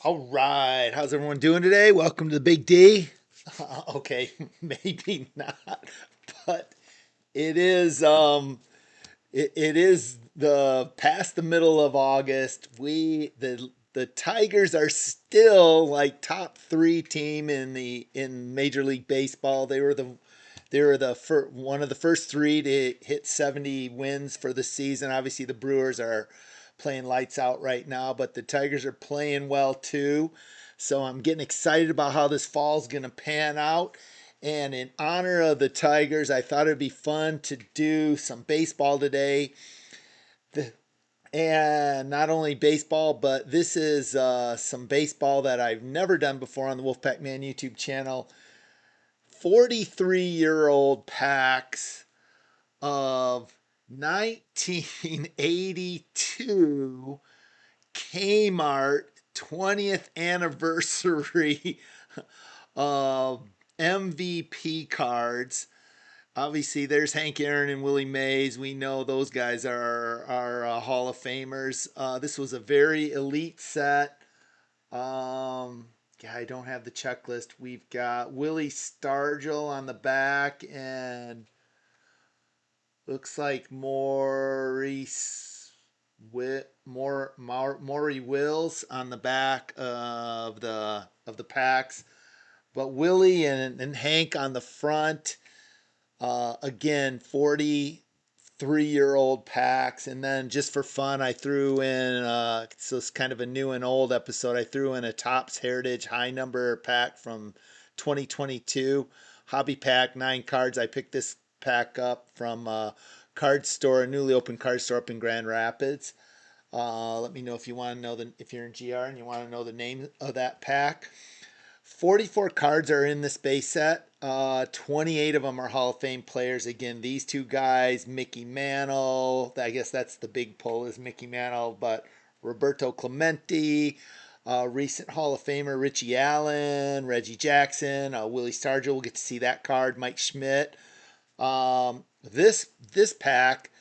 All right, how's everyone doing today? Welcome to the Big D. Okay, maybe not, but it is it is the past the middle of August. The Tigers are still like top 3 team in Major League Baseball. They were one of the first 3 to hit 70 wins for the season. Obviously, the Brewers are playing lights out right now, but the Tigers are playing well too. So I'm getting excited about how this fall's going to pan out. And in honor of the Tigers, I thought it'd be fun to do some baseball today. And not only baseball, but this is some baseball that I've never done before on the WOLFPACKMAN YouTube channel. 43-year-old packs of 1982 Kmart 20th anniversary MVP cards. Obviously, there's Hank Aaron and Willie Mays. We know those guys are Hall of Famers. This was a very elite set. Yeah, I don't have the checklist. We've got Willie Stargell on the back, and looks like Maury Wills on the back of the packs, but Willie and Hank on the front. Again, 43-year-old packs, and then just for fun, I threw in so it's kind of a new and old episode. I threw in a Topps Heritage high number pack from 2022 hobby pack, 9 cards. I picked this pack up from a card store, a newly opened card store up in Grand Rapids. Let me know if you want to know if you're in GR and you want to know the name of that pack. 44 cards are in this base set. 28 of them are Hall of Fame players. Again, these two guys, Mickey Mantle, I guess that's the big pull is Mickey Mantle, but Roberto Clemente, recent Hall of Famer Richie Allen, Reggie Jackson, Willie Stargell, we'll get to see that card, Mike Schmidt. This pack,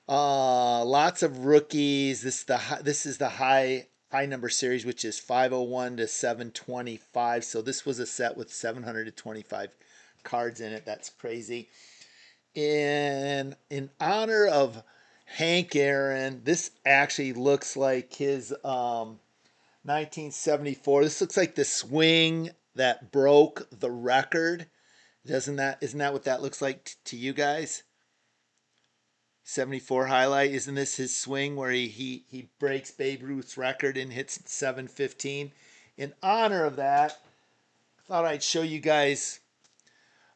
lots of rookies. This is the high number series, which is 501 to 725. So this was a set with 725 cards in it. That's crazy. In honor of Hank Aaron, this actually looks like his 1974. This looks like the swing that broke the record. Isn't that what that looks like to you guys? 74 highlight. Isn't this his swing where he breaks Babe Ruth's record and hits 715? In honor of that, I thought I'd show you guys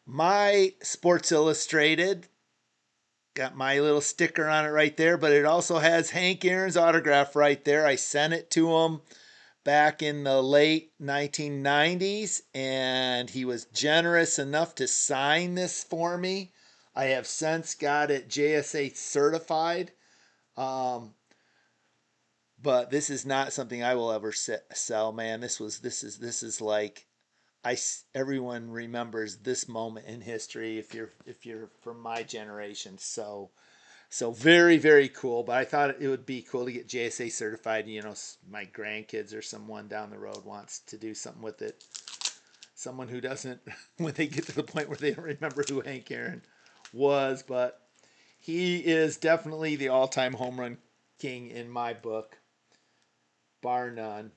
my Sports Illustrated. Got my little sticker on it right there, but it also has Hank Aaron's autograph right there. I sent it to him back in the late 1990s, and he was generous enough to sign this for me. I have since got it JSA certified, um, but this is not something I will ever sell, man. This is like everyone remembers this moment in history if you're from my generation. So very, very cool. But I thought it would be cool to get JSA certified. You know, my grandkids or someone down the road wants to do something with it. Someone who doesn't, when they get to the point where they don't remember who Hank Aaron was. But he is definitely the all-time home run king in my book, bar none.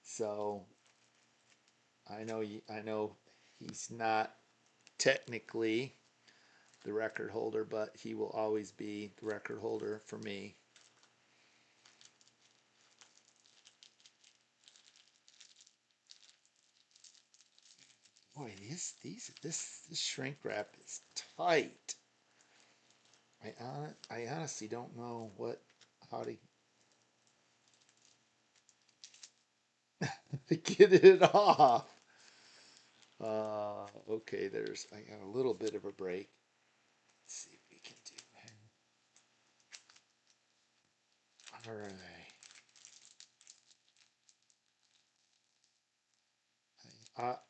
So I know he's not technically the record holder, but he will always be the record holder for me. Boy, this shrink wrap is tight. I honestly don't know how to get it off. Okay, I got a little bit of a break. Let's see what we can do. All right.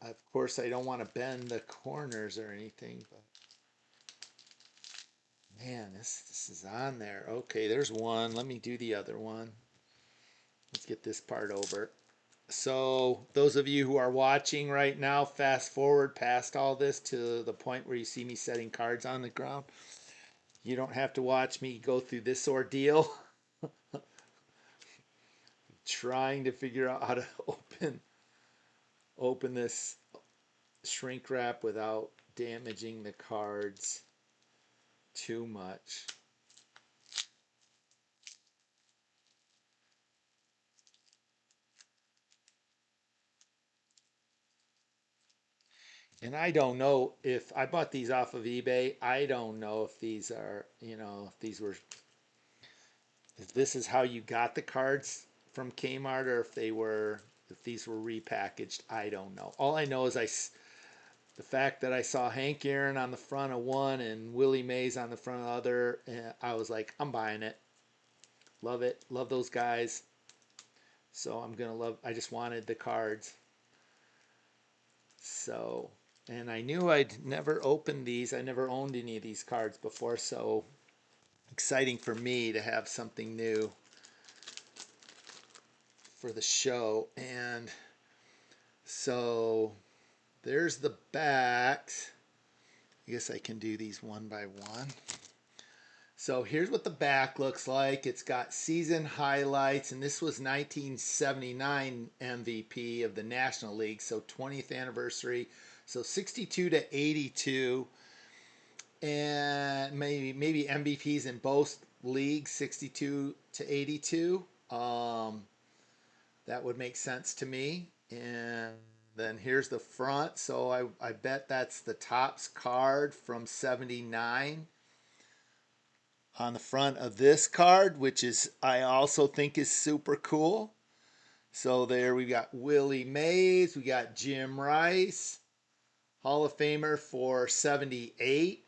Of course, I don't want to bend the corners or anything, but man, this is on there. Okay, there's one. Let me do the other one. Let's get this part over. So those of you who are watching right now, fast forward past all this to the point where you see me setting cards on the ground. You don't have to watch me go through this ordeal. Trying to figure out how to open this shrink wrap without damaging the cards too much. And I don't know if I bought these off of eBay. I don't know if these are, if these were, if this is how you got the cards from Kmart, or if these were repackaged. I don't know. All I know is the fact that I saw Hank Aaron on the front of one and Willie Mays on the front of the other, and I was like, I'm buying it. Love it. Love those guys. So I'm going to love, I just wanted the cards. So, and I knew I'd never opened these. I never owned any of these cards before, so exciting for me to have something new for the show. And so there's the backs. I guess I can do these one by one. So here's what the back looks like. It's got season highlights, and this was 1979 MVP of the National League, so 20th anniversary. So 62 to 82, and maybe MVPs in both leagues, 62 to 82. That would make sense to me. And then here's the front. So I bet that's the Topps card from 79 on the front of this card, which is I also think is super cool. So there we got Willie Mays, we got Jim Rice, Hall of Famer for 78.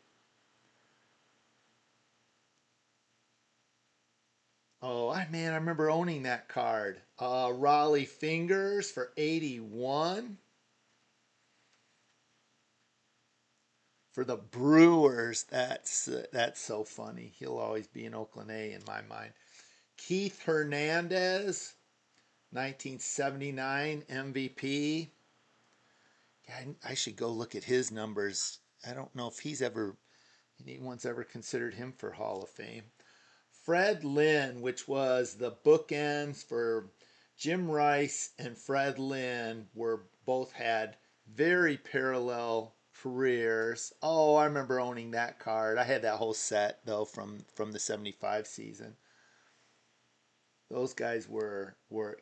Oh man, I remember owning that card. Rollie Fingers for 81. For the Brewers, that's so funny. He'll always be an Oakland A in my mind. Keith Hernandez, 1979 MVP. Yeah, I should go look at his numbers. I don't know if anyone's ever considered him for Hall of Fame. Fred Lynn, which was the bookends for Jim Rice and Fred Lynn, both had very parallel careers. Oh, I remember owning that card. I had that whole set though from the 75 season. Those guys were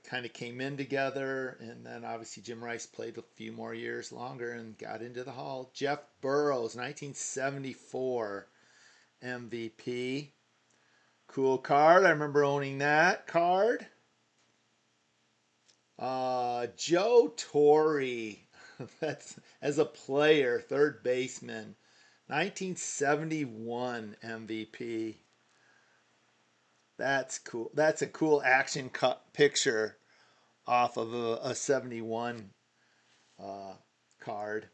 kind of came in together, and then obviously Jim Rice played a few more years longer and got into the Hall. Jeff Burroughs, 1974 MVP. Cool card. I remember owning that card. Joe Torre, that's as a player, third baseman, 1971 MVP. That's cool. That's a cool action cut picture off of a 71 card.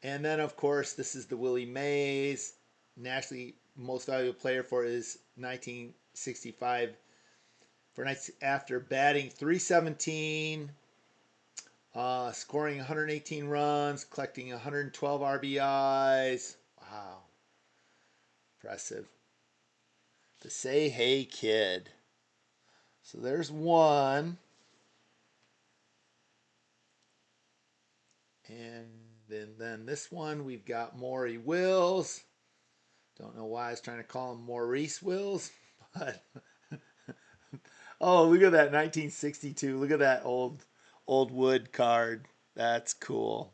And then, of course, this is the Willie Mays. Nationally most valuable player for his 1965 for nights after batting 317, scoring 118 runs, collecting 112 RBIs. Wow. Impressive. The Say Hey Kid. So there's one. And then this one, we've got Maury Wills. Don't know why I was trying to call him Maurice Wills, but oh, look at that 1962. Look at that old wood card. That's cool.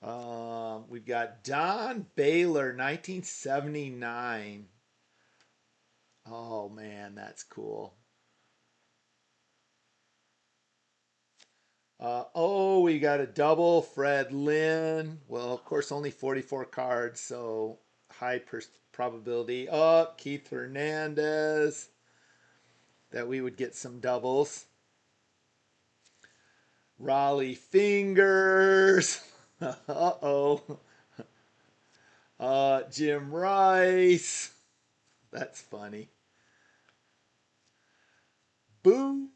We've got Don Baylor, 1979. Oh man, that's cool. We got a double Fred Lynn. Well, of course, only 44 cards, so high probability. Keith Hernandez, that we would get some doubles. Rollie Fingers. Uh-oh. Jim Rice. That's funny. Boog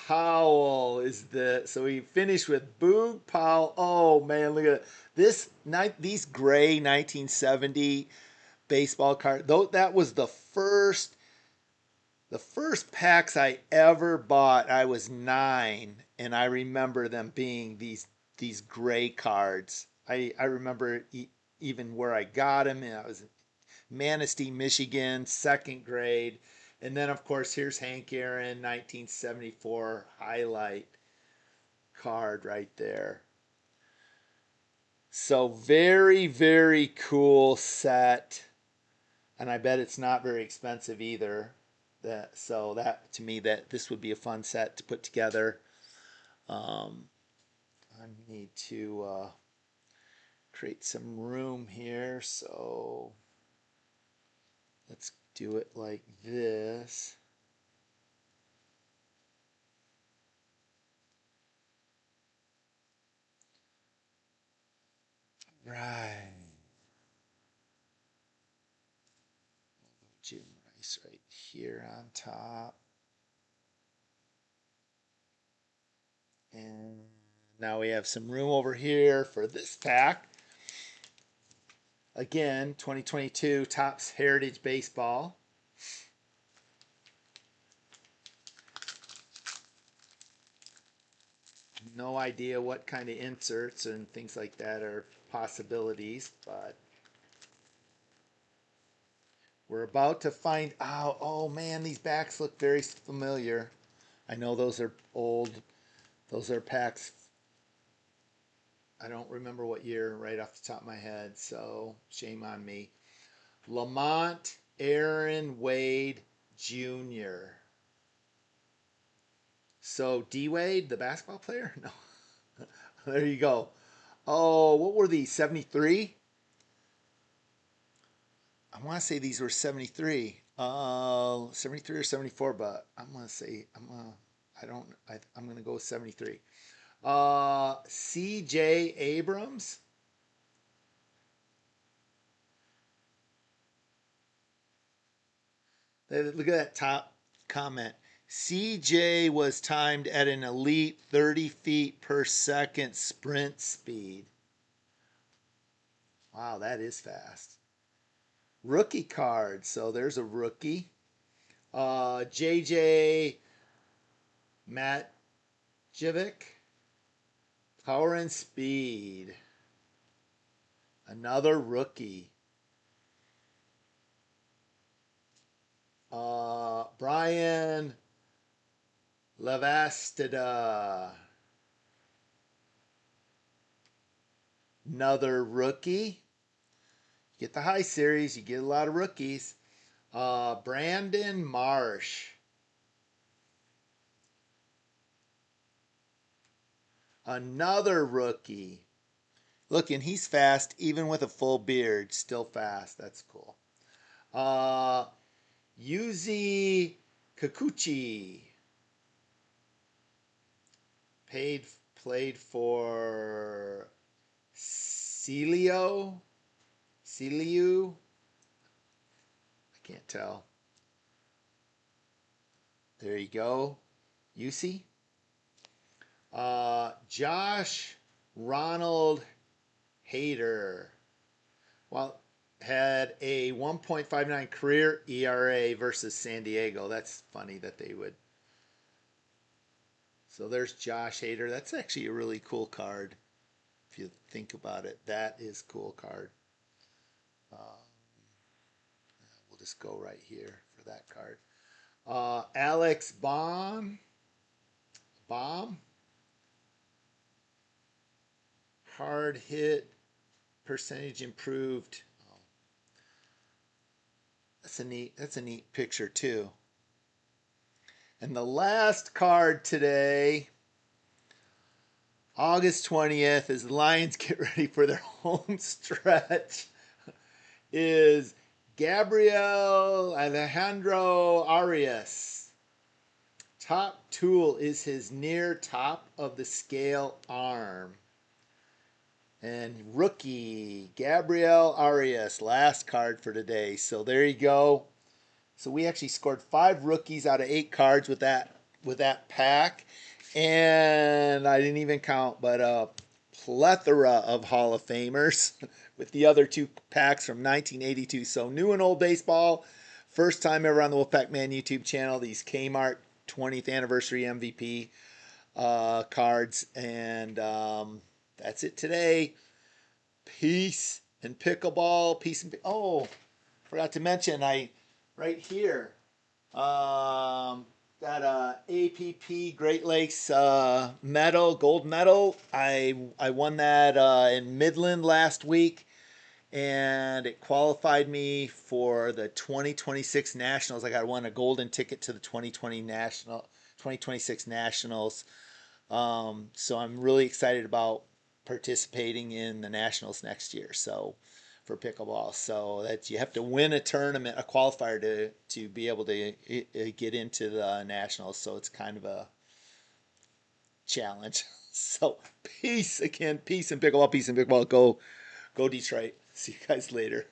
Powell is so we finished with Boog Powell. Oh man, look at this these gray 1970 baseball cards. Though that was the first packs I ever bought. I was 9, and I remember them being these gray cards. I remember even where I got them, and I was in Manistee, Michigan, second grade. And then, of course, here's Hank Aaron, 1974 highlight card right there. So very, very cool set. And I bet it's not very expensive either. So that to me, that this would be a fun set to put together. I need to create some room here. So let's do it like this. Right. Jim Rice right here on top. And now we have some room over here for this pack. Again, 2022 Topps Heritage Baseball. No idea what kind of inserts and things like that are possibilities, but we're about to find out. Oh man, these backs look very familiar. I know those are old. Those are packs. I don't remember what year right off the top of my head, so shame on me. LaMonte Wade Jr. So D Wade, the basketball player? No. There you go. Oh, what were these? 73? I want to say these were 73. 73 or 74, but I'm going to say I'm going to go with 73. CJ Abrams. Look at that top comment. CJ was timed at an elite 30 feet per second sprint speed. Wow, that is fast. Rookie card. So there's a rookie. JJ Matijevic. Power and speed. Another rookie. Bryan Lavastida. Another rookie. You get the high series, you get a lot of rookies. Brandon Marsh. Another rookie. Look, and he's fast, even with a full beard. Still fast. That's cool. Yusei Kikuchi. Played for Celio. I can't tell. There you go. Yusei. Josh Ronald Hader. Well, had a 1.59 career ERA versus San Diego. That's funny that they would. So there's Josh Hader. That's actually a really cool card. If you think about it, that is a cool card. We'll just go right here for that card. Alex Bohm. Hard hit percentage improved. Oh, that's a neat picture too. And the last card today, August 20th, as the Lions get ready for their home stretch, is Gabriel Alejandro Arias. Top tool is his near top of the scale arm. And rookie, Gabriel Arias, last card for today. So there you go. So we actually scored 5 rookies out of 8 cards with that with that pack. And I didn't even count, but a plethora of Hall of Famers with the other 2 packs from 1982. So new and old baseball. First time ever on the WOLFPACKMAN YouTube channel. These KMART 20th anniversary MVP cards. And that's it today. Peace and pickleball. Peace and oh, forgot to mention, right here got a APP Great Lakes medal, gold medal. I won that in Midland last week, and it qualified me for the 2026 Nationals. I won a golden ticket to the 2026 Nationals. So I'm really excited about participating in the Nationals next year. So for pickleball, so that you have to win a tournament, a qualifier to be able to get into the Nationals. So it's kind of a challenge. So peace again, peace and pickleball, peace and pickleball. Go Detroit. See you guys later.